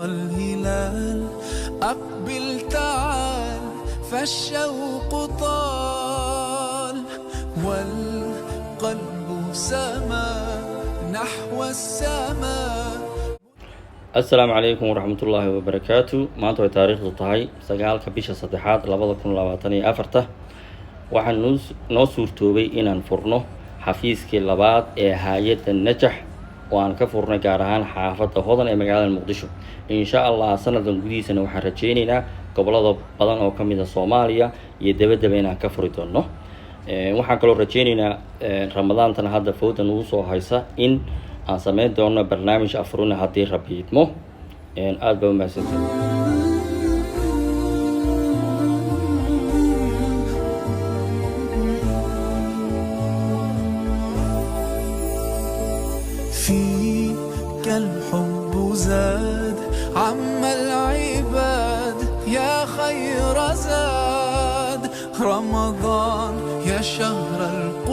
الهلال أقبل تعال فالشوق طال والقلب سما نحو السماء. السلام عليكم ورحمة الله وبركاته. ما أنتوا تاريخ الطهي سجال كبيشة صدحات لبض كل لباتني أفرته waxaan noo suurtoobay inaan furno xafiiskii labaad ee hay'adda najax oo aan ka furnay gaar ahaan xaafadda hodan ee magaalada muqdisho. insha allah sanadan gudihiisana waxaan rajaynaynaa gobolada badan oo ka mid ah Soomaaliya iyo dabadaba inaan ka furi doono. waxaan kaloo rajaynaynaa ramadaantana hadda foodan ugu soo haysa in aan sameyn doono barnaamij afurina haddii Rabbi idmo. aad baa u mahadsantahay. فيك الحب زاد عم العباد يا خير زاد رمضان يا شهر القرآن